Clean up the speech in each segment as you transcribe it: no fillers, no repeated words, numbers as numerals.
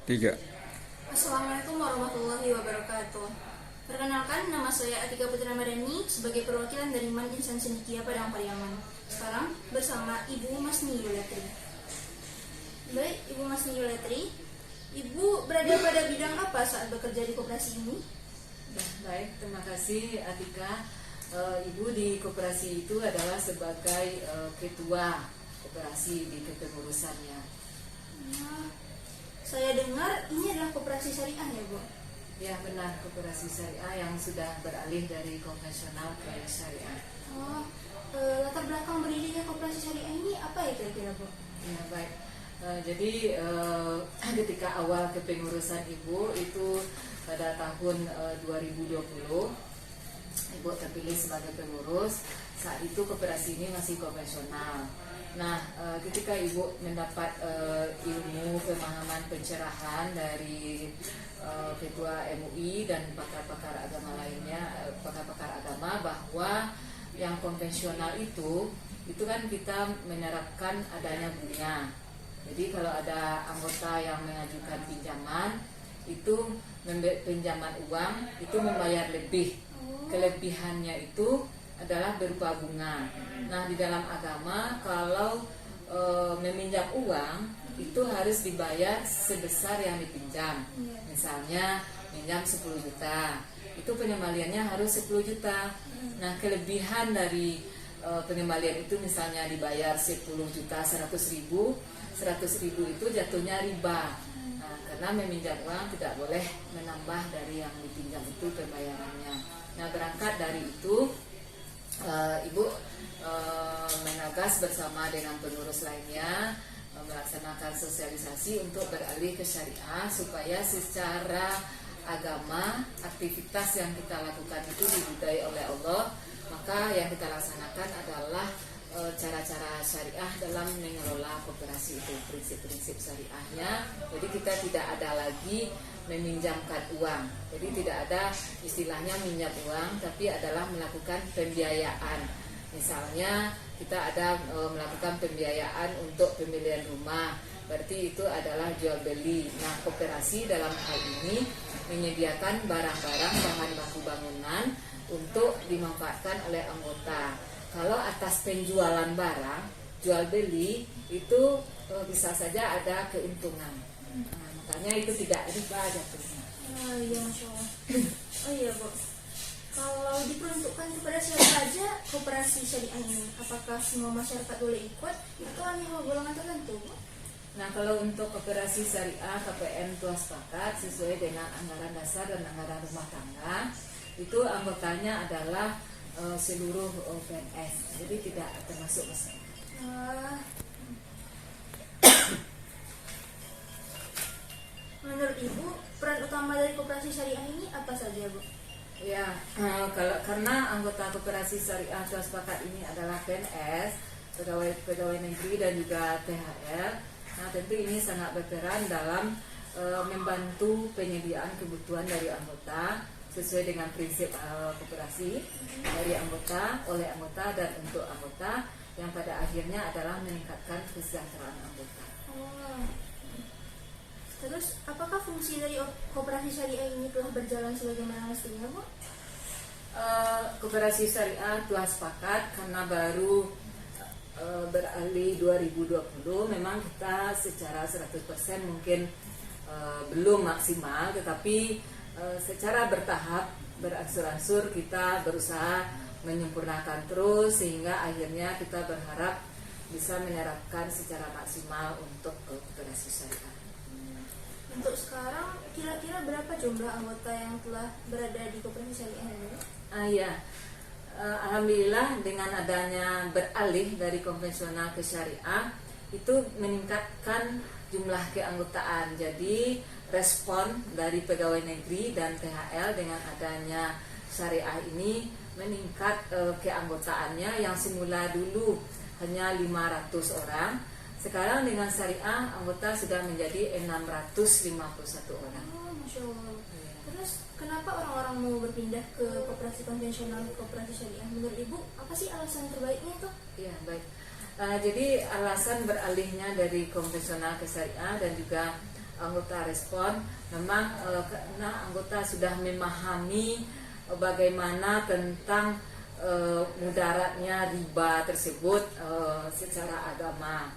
Tiga. Assalamualaikum warahmatullahi wabarakatuh. Perkenalkan, nama saya Atika Putri Ramadhani sebagai perwakilan dari Man Insan Cendekia Padang Pariaman. Sekarang bersama Ibu Masni Yuletri. Baik, Ibu Masni Yuletri, Ibu berada pada bidang apa saat bekerja di koperasi ini? Baik, terima kasih Atika. Ibu di koperasi itu adalah sebagai ketua koperasi di kepengurusannya. Nah, saya dengar ini adalah koperasi syariah ya, Bu? Ya benar, koperasi syariah yang sudah beralih dari konvensional ke syariah. Oh, latar belakang berdirinya koperasi syariah ini apa ya kira-kira, Bu? Ya baik. Jadi ketika awal kepengurusan Ibu itu pada tahun 2020, Ibu terpilih sebagai pengurus. Saat itu koperasi ini masih konvensional. Nah, ketika Ibu mendapat ilmu, pemahaman, pencerahan dari ketua MUI dan pakar-pakar agama lainnya, pakar-pakar agama, bahwa yang konvensional itu kan kita menerapkan adanya bunga. Jadi kalau ada anggota yang mengajukan pinjaman, itu pinjaman uang itu membayar lebih. Kelebihannya itu adalah berupa bunga. Nah, di dalam agama kalau meminjam uang itu harus dibayar sebesar yang dipinjam. Misalnya pinjam 10 juta, itu pengembaliannya harus 10 juta. Nah, kelebihan dari pengembalian itu misalnya dibayar 10 juta 100 ribu, 100 ribu itu jatuhnya riba. Nah, karena meminjam uang tidak boleh menambah dari yang dipinjam itu pembayarannya. Nah, berangkat dari itu Ibu menagas bersama dengan pengurus lainnya melaksanakan sosialisasi untuk beralih ke syariah supaya secara agama aktivitas yang kita lakukan itu diridai oleh Allah. Maka yang kita laksanakan adalah cara-cara syariah dalam mengelola koperasi itu, prinsip-prinsip syariahnya. Jadi kita tidak ada lagi meminjamkan uang. Jadi tidak ada istilahnya minjam uang, tapi adalah melakukan pembiayaan. Misalnya kita ada melakukan pembiayaan untuk pembelian rumah, berarti itu adalah jual beli. Nah, koperasi dalam hal ini menyediakan barang-barang bahan baku bangunan untuk dimanfaatkan oleh anggota. Kalau atas penjualan barang, jual beli itu bisa saja ada keuntungan. Nah, makanya itu tidak riba jatuhnya. Oh iya, Masya Allah. Oh iya, Bu. Kalau diperuntukkan kepada siapa saja koperasi syariah ini, apakah semua masyarakat boleh ikut? Itu hanya golongan tertentu, Bu? Nah, kalau untuk koperasi syariah KPM telah sepakat sesuai dengan anggaran dasar dan anggaran rumah tangga, itu anggotanya adalah seluruh PNS, jadi tidak termasuk masyarakat. Menurut Ibu, peran utama dari koperasi syariah ini apa saja, Bu? Ya, karena anggota koperasi syariah telah sepakat ini adalah PNS, pegawai negeri dan juga THR. Nah, tentu ini sangat berperan dalam membantu penyediaan kebutuhan dari anggota sesuai dengan prinsip koperasi dari anggota, oleh anggota, dan untuk anggota, yang pada akhirnya adalah meningkatkan kesejahteraan anggota. Terus, apakah fungsi dari koperasi syariah ini telah berjalan sebagaimana mestinya, Bu? Koperasi syariah telah sepakat karena baru beralih 2020. Memang kita secara 100% mungkin belum maksimal, tetapi secara bertahap, berangsur-angsur kita berusaha menyempurnakan terus, sehingga akhirnya kita berharap bisa menerapkan secara maksimal untuk koperasi syariah. Untuk sekarang, kira-kira berapa jumlah anggota yang telah berada di koperasi syariah ini? Ya, alhamdulillah dengan adanya beralih dari konvensional ke syariah itu meningkatkan jumlah keanggotaan. Jadi respon dari pegawai negeri dan THL dengan adanya syariah ini meningkat keanggotaannya yang semula dulu hanya 500 orang. Sekarang dengan syariah anggota sudah menjadi 651 orang. Oh, Masya Allah. Terus kenapa orang-orang mau berpindah ke koperasi konvensional ke koperasi syariah? Menurut Ibu, apa sih alasan terbaiknya itu? Ya, baik. Jadi alasan beralihnya dari konvensional ke syariah dan juga anggota respon memang karena anggota sudah memahami bagaimana tentang mudaratnya riba tersebut secara agama.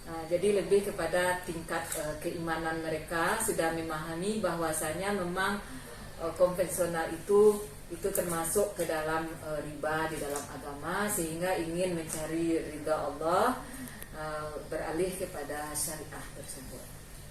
Nah, jadi lebih kepada tingkat keimanan mereka sudah memahami bahwasanya memang konvensional itu termasuk ke dalam riba di dalam agama, sehingga ingin mencari ridha Allah, beralih kepada syariah tersebut.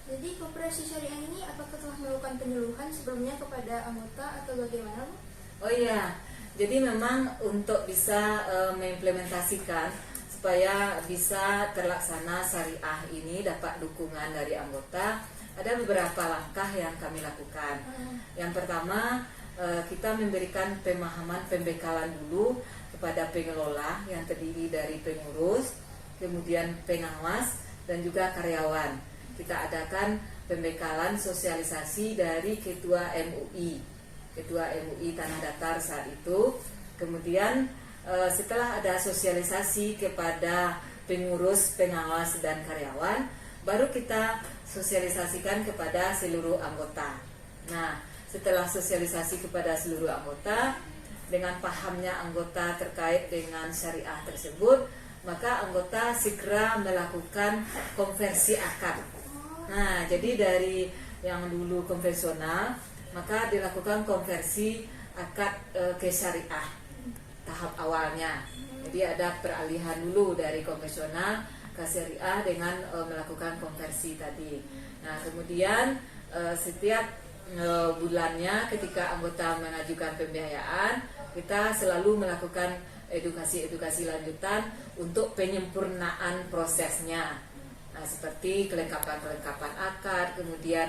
Jadi koperasi syariah ini apakah telah melakukan penyuluhan sebelumnya kepada anggota atau bagaimana, Bu? Oh iya, jadi memang untuk bisa mengimplementasikan supaya bisa terlaksana syariah ini dapat dukungan dari anggota, ada beberapa langkah yang kami lakukan. Yang pertama, kita memberikan pemahaman pembekalan dulu kepada pengelola yang terdiri dari pengurus, kemudian pengawas, dan juga karyawan. Kita adakan pembekalan sosialisasi dari Ketua MUI Tanah Datar saat itu. Kemudian setelah ada sosialisasi kepada pengurus, pengawas, dan karyawan, baru kita sosialisasikan kepada seluruh anggota. Nah, setelah sosialisasi kepada seluruh anggota, dengan pahamnya anggota terkait dengan syariah tersebut, maka anggota segera melakukan konversi akad. Nah, jadi dari yang dulu konvensional, maka dilakukan konversi akad ke syariah tahap awalnya. Jadi ada peralihan dulu dari konvensional ke syariah dengan melakukan konversi tadi. Nah, kemudian setiap bulannya ketika anggota mengajukan pembiayaan, kita selalu melakukan edukasi lanjutan untuk penyempurnaan prosesnya. Nah, seperti kelengkapan akad, kemudian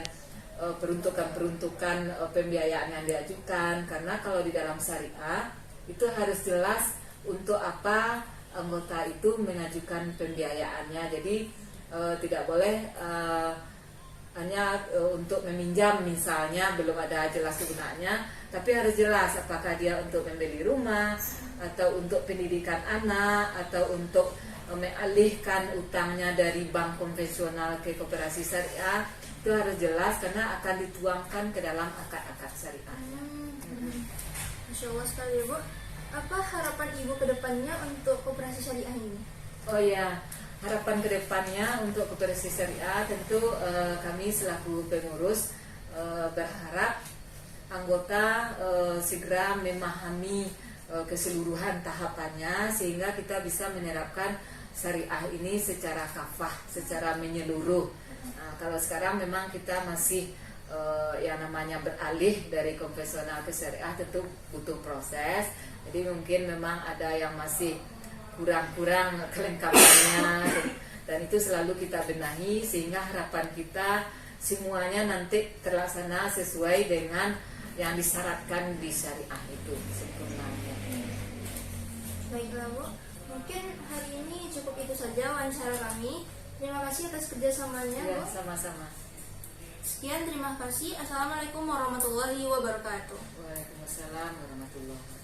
peruntukan pembiayaan yang diajukan, karena kalau di dalam syariah itu harus jelas untuk apa anggota itu mengajukan pembiayaannya. Jadi tidak boleh hanya untuk meminjam misalnya, belum ada jelas gunanya, tapi harus jelas apakah dia untuk membeli rumah, atau untuk pendidikan anak, atau untuk mengalihkan utangnya dari bank konvensional ke koperasi syariah. Itu harus jelas karena akan dituangkan ke dalam akad-akad syariah. Masya Allah sekali, Bu. Apa harapan Ibu ke depannya untuk koperasi syariah ini? Oh ya, harapan kedepannya untuk koperasi syariah tentu kami selaku pengurus berharap anggota segera memahami keseluruhan tahapannya, sehingga kita bisa menerapkan syariah ini secara kafah, secara menyeluruh. Nah, kalau sekarang memang kita masih yang namanya beralih dari konvensional ke syariah, tentu butuh proses. Jadi mungkin memang ada yang masih kurang kelengkapannya, dan itu selalu kita benahi, sehingga harapan kita semuanya nanti terlaksana sesuai dengan yang disyaratkan di syariah itu sempurnanya. Baiklah, Bu, mungkin hari ini cukup itu saja wawancara kami. Terima kasih atas kerjasamanya, Ya, Bu. sama-sama. Sekian, terima kasih. Assalamualaikum warahmatullahi wabarakatuh. Waalaikumsalam warahmatullahi wabarakatuh.